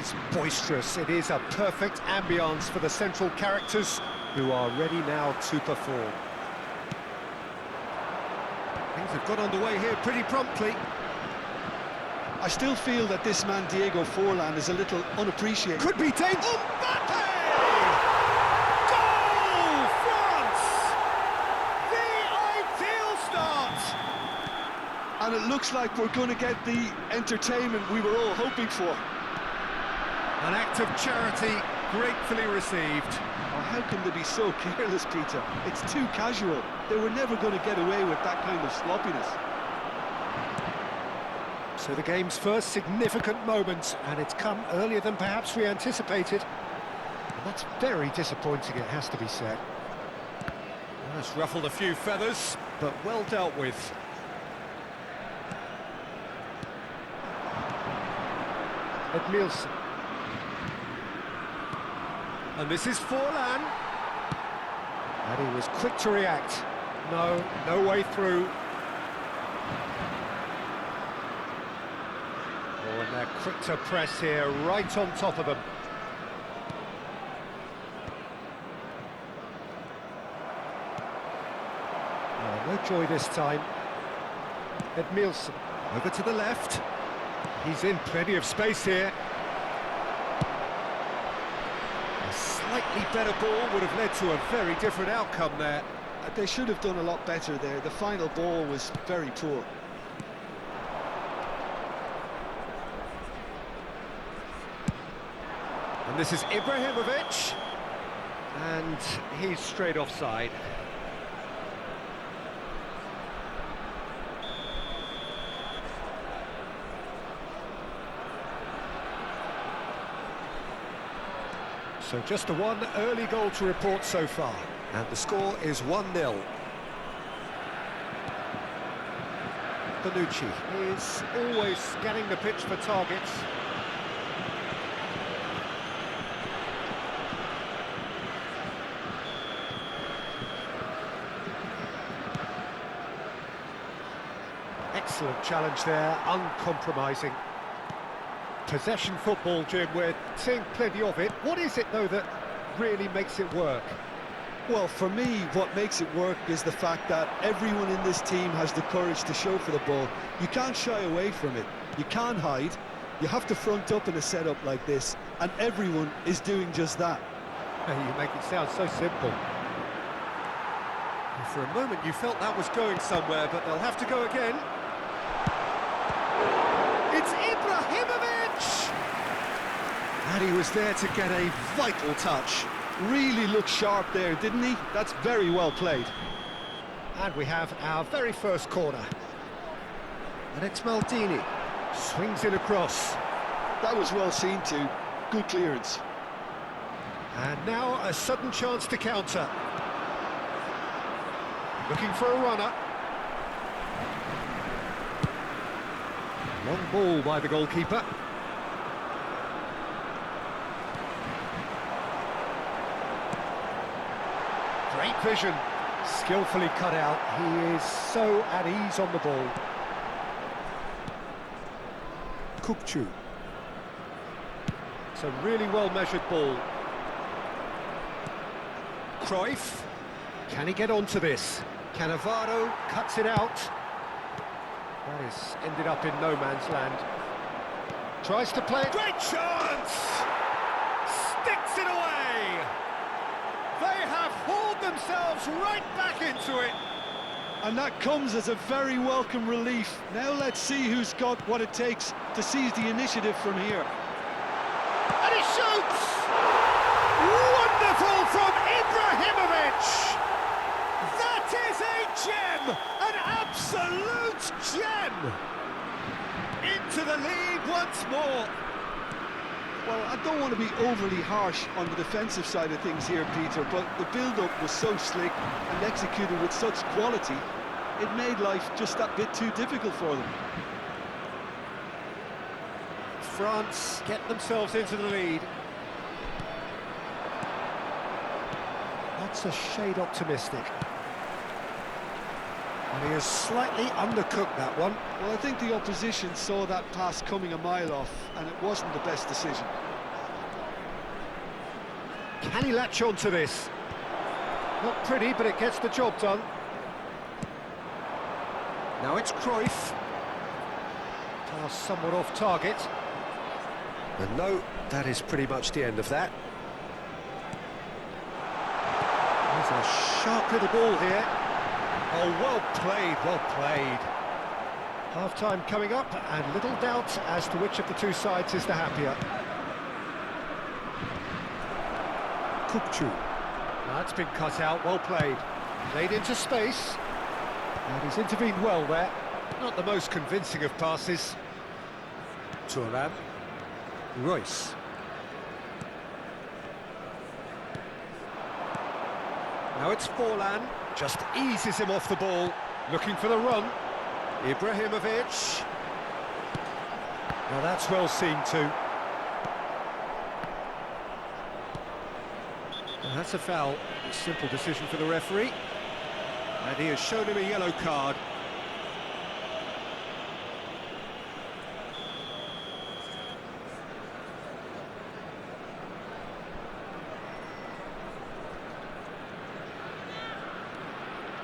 is boisterous. It is a perfect ambience for the central characters who are ready now to perform. Things have got underway here pretty promptly. I still feel that this man Diego Forlan is a little unappreciated. Could be dangerous. Mbappe! Goal! France! The ideal start! And it looks like we're going to get the entertainment we were all hoping for. An act of charity gratefully received. Oh, how can they be so careless, Peter? It's too casual. They were never going to get away with that kind of sloppiness. So the game's first significant moment, and it's come earlier than perhaps we anticipated. And that's very disappointing, it has to be said. That's ruffled a few feathers, but well dealt with. Edmilson. And this is Forlan. And he was quick to react. No way through. Oh, and they're quick to press here, right on top of them. Oh, no joy this time. Edmilson, over to the left. He's in plenty of space here. A slightly better ball would have led to a very different outcome there. They should have done a lot better there. The final ball was very poor. And this is Ibrahimovic, and he's straight offside. So just the one early goal to report so far, and the score is 1-0. Bonucci is always scanning the pitch for targets. Excellent challenge there, uncompromising. Possession football, Jim, we're seeing plenty of it. What is it, though, that really makes it work? Well, for me, what makes it work is the fact that everyone in this team has the courage to show for the ball. You can't shy away from it. You can't hide. You have to front up in a setup like this, and everyone is doing just that. You make it sound so simple. For a moment, you felt that was going somewhere, but they'll have to go again. It's Ibrahimovic! And he was there to get a vital touch. Really looked sharp there, didn't he? That's very well played. And we have our very first corner. And it's Maldini. Swings in across. That was well seen too. Good clearance. And now a sudden chance to counter. Looking for a runner. Long ball by the goalkeeper. Great vision, skillfully cut out. He is so at ease on the ball. Kukçu. It's a really well-measured ball. Cruyff. Can he get onto this? Cannavaro cuts it out. That has ended up in no man's land. Tries to play it. Great chance! Sticks it away! They have hauled themselves right back into it. And that comes as a very welcome relief. Now let's see who's got what it takes to seize the initiative from here. And he shoots! Wonderful from Ibrahimovic! That is a gem! An absolute gem! Into the lead once more. Well, I don't want to be overly harsh on the defensive side of things here, Peter, but the build-up was so slick and executed with such quality, it made life just that bit too difficult for them. France get themselves into the lead. That's a shade optimistic. And he has slightly undercooked that one. Well, I think the opposition saw that pass coming a mile off, and it wasn't the best decision. Can he latch on to this? Not pretty, but it gets the job done. Now it's Cruyff. Pass somewhat off target. And no, that is pretty much the end of that. There's a sharp little ball here. Oh, well played, well played. Half-time coming up, and little doubt as to which of the two sides is the happier. Kukçu. That's been cut out, well played. Played into space. And he's intervened well there. Not the most convincing of passes. Thuram. Royce. Now it's Forlan. Just eases him off the ball. Looking for the run. Ibrahimovic. Now that's well seen too. And that's a foul. A simple decision for the referee. And he has shown him a yellow card.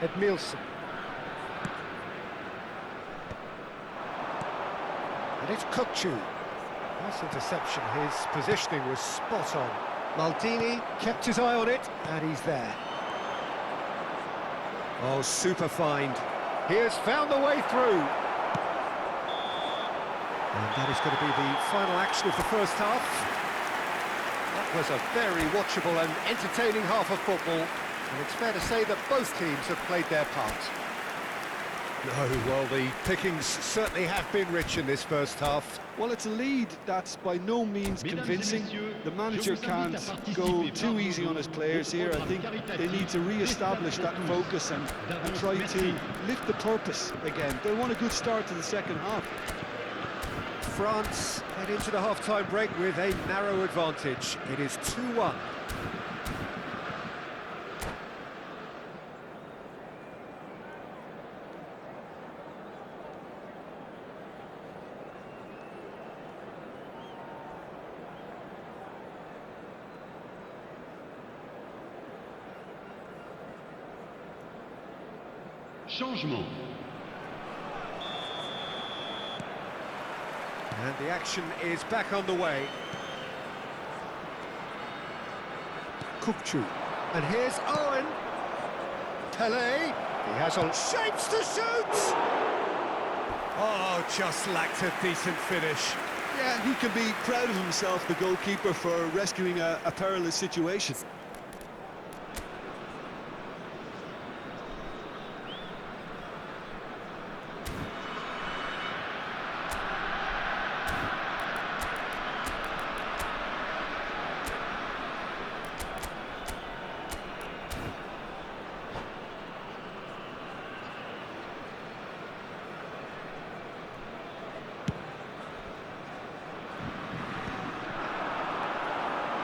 Edmilson. And it's Kukçu. Nice interception. His positioning was spot on. Maldini kept his eye on it, and he's there. Oh, super find. He has found the way through. And that is going to be the final action of the first half. That was a very watchable and entertaining half of football. And it's fair to say that both teams have played their part. No, well, the pickings certainly have been rich in this first half. Well, it's a lead that's by no means convincing. The manager can't go too easy on his players here. I think they need to re-establish that focus and try to lift the purpose again. They want a good start to the second half. France head into the half-time break with a narrow advantage. It is 2-1. Changement. And the action is back on the way. Kukçu. And here's Owen. Pelé. He has on shapes to shoot. Oh, just lacked a decent finish. Yeah, he can be proud of himself, the goalkeeper, for rescuing a perilous situation.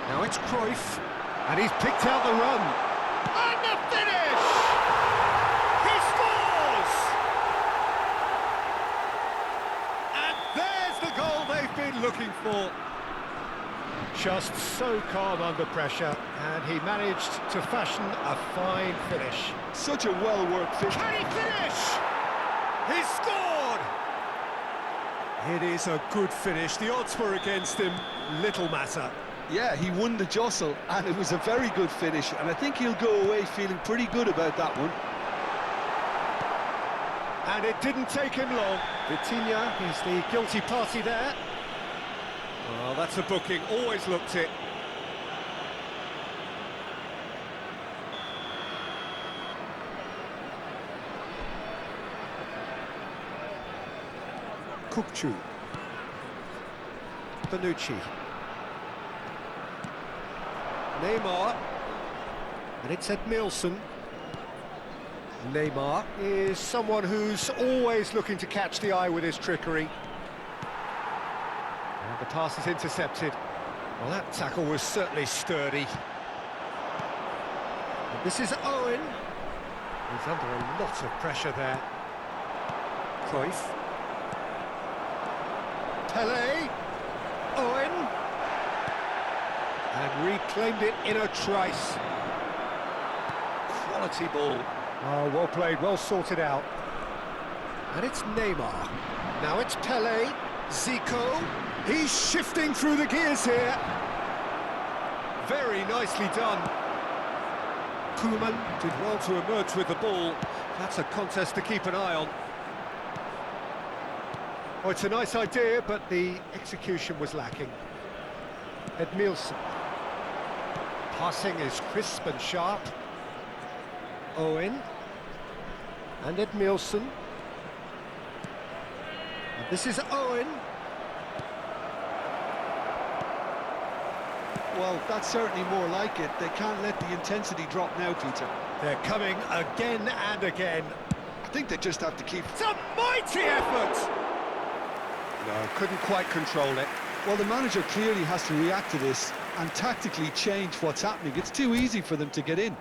Now it's Cruyff, and he's picked out the run. And the finish! He scores! And there's the goal they've been looking for. Just so calm under pressure, and he managed to fashion a fine finish. Such a well-worked finish. Can he finish? He scored! It is a good finish. The odds were against him, little matter. Yeah, he won the jostle, and it was a very good finish, and I think he'll go away feeling pretty good about that one. And it didn't take him long. Vitinha is the guilty party there. Oh, that's a booking, always looked it. Kukçu. Bonucci. Neymar, and it's Edmilson. Neymar is someone who's always looking to catch the eye with his trickery. And the pass is intercepted. Well, that tackle was certainly sturdy. And this is Owen. He's under a lot of pressure there. Cruyff. Pele. Owen. And reclaimed it in a trice. Quality ball. Oh, well played, well sorted out. And it's Neymar. Now it's Pele. Zico. He's shifting through the gears here. Very nicely done. Koeman did well to emerge with the ball. That's a contest to keep an eye on. Oh, it's a nice idea, but the execution was lacking. Edmilson. Passing is crisp and sharp. Owen. And Edmilson. And this is Owen. Well, that's certainly more like it. They can't let the intensity drop now, Peter. They're coming again and again. I think they just have to keep... It's a mighty effort! No, couldn't quite control it. Well, the manager clearly has to react to this and tactically change what's happening. It's too easy for them to get in.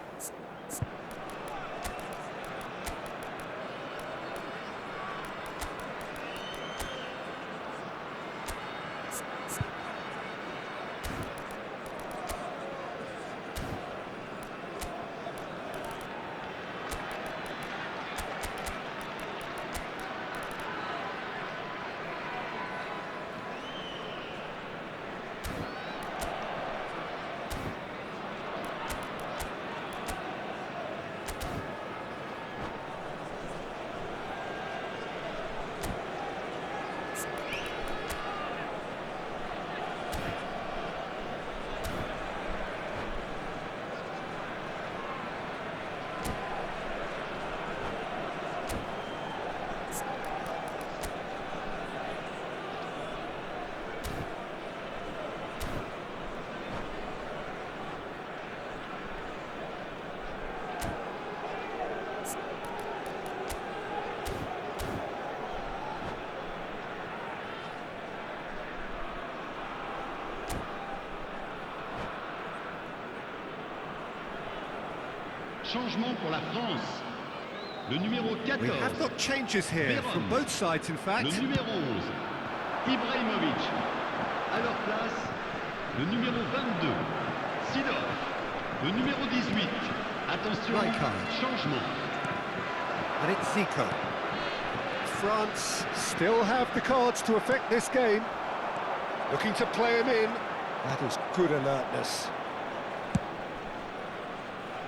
Changement pour la France. Le numéro 14. We have got changes here Véron. from both sides, in fact. Le numéro 11. Ibrahimovic. À leur place, le numéro 22. Sidorf. Le numéro 18. Attention, Rijkaard. changement. And it's Zico. France still have the cards to affect this game. Looking to play him in. That is good alertness.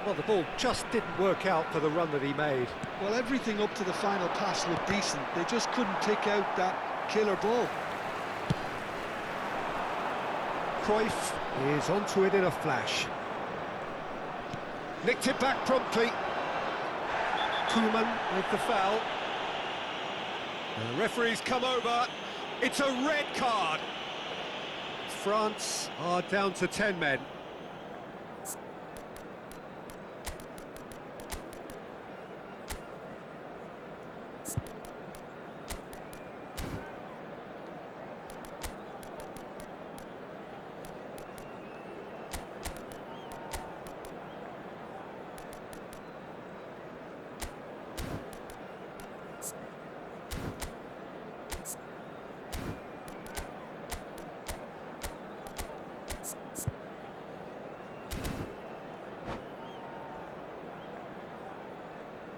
Well, the ball just didn't work out for the run that he made. Well, everything up to the final pass looked decent. They just couldn't take out that killer ball. Cruyff is onto it in a flash. Nicked it back promptly. Koeman with the foul. The referee's come over. It's a red card. France are down to 10 men.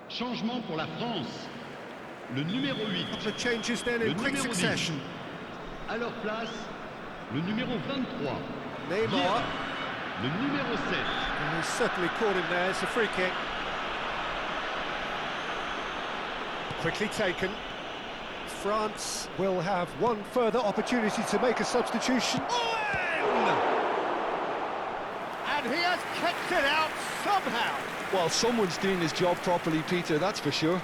Changement pour la France. Le numéro 8. The changes then Le in quick numéro 10. succession. À leur place, le numéro 23. Neymar. Vieira. Le numéro 7. And he's certainly caught him there. It's a free kick. Quickly taken. France will have one further opportunity to make a substitution. Owen! And he has kept it out somehow. Well, someone's doing his job properly, Peter, that's for sure.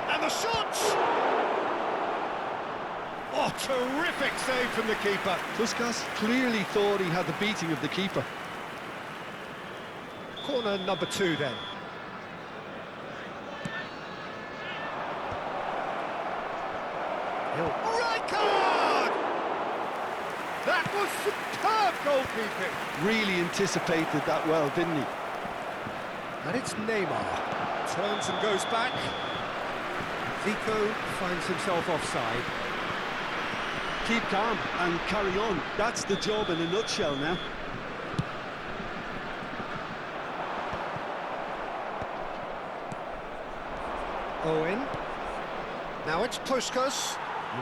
And the shots! Oh, terrific save from the keeper. Puskas clearly thought he had the beating of the keeper. Corner number 2 then. Rijkaard! That was superb goalkeeping. Really anticipated that well, didn't he? And it's Neymar. Turns and goes back. Zico finds himself offside. Keep calm and carry on. That's the job in a nutshell now. Owen. Now it's Puskas.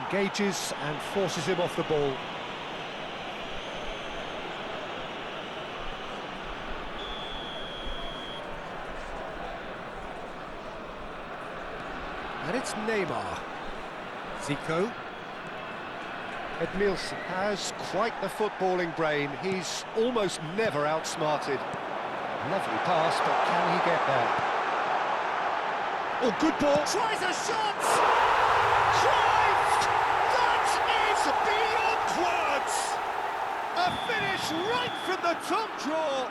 Engages and forces him off the ball. And it's Neymar. Zico. Edmilson has quite the footballing brain. He's almost never outsmarted. Lovely pass, but can he get there? Oh, good ball. Tries a shot! Cruyff! That is beyond words! A finish right from the top draw!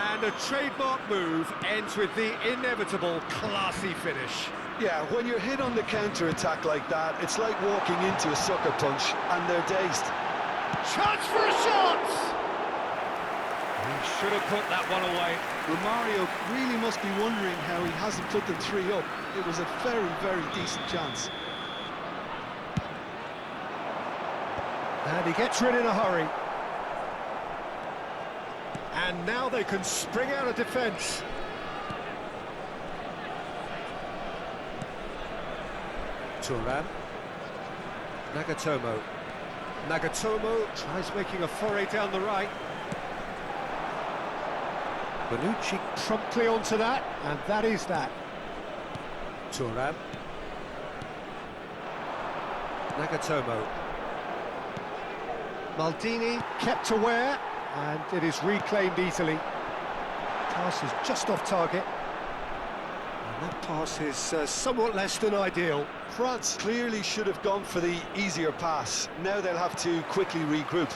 And a trademark move ends with the inevitable classy finish. Yeah, when you're hit on the counter-attack like that, it's like walking into a sucker punch and they're dazed. Chance for a shot! He should have put that one away. Romario really must be wondering how he hasn't put them 3 up. It was a very, very decent chance. And he gets rid in a hurry. And now they can spring out of defence. Thuram. Nagatomo. Nagatomo tries making a foray down the right. Bonucci promptly onto that, and that is that. Thuram. Nagatomo. Maldini kept aware, and it is reclaimed easily. Pass is just off target. And that pass is somewhat less than ideal. France clearly should have gone for the easier pass. Now they'll have to quickly regroup.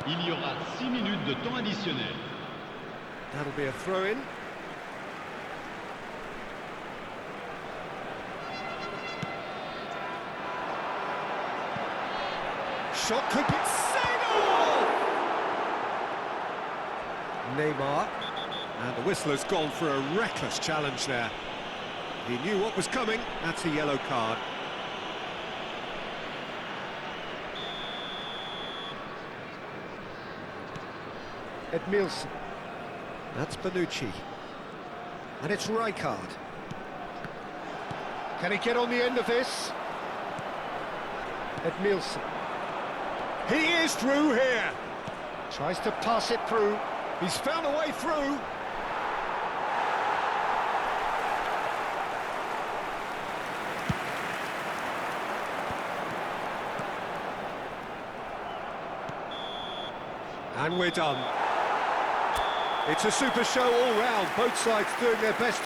Il y aura 6 minutes de temps additionnel. That'll be a throw-in. Shot could be Segal! Neymar. And the whistler's gone for a reckless challenge there. He knew what was coming. That's a yellow card. Edmilson. That's Bonucci. And it's Rijkaard. Can he get on the end of this? Edmilson. He is through here. Tries to pass it through. He's found a way through. And we're done. It's a super show all round, both sides doing their best.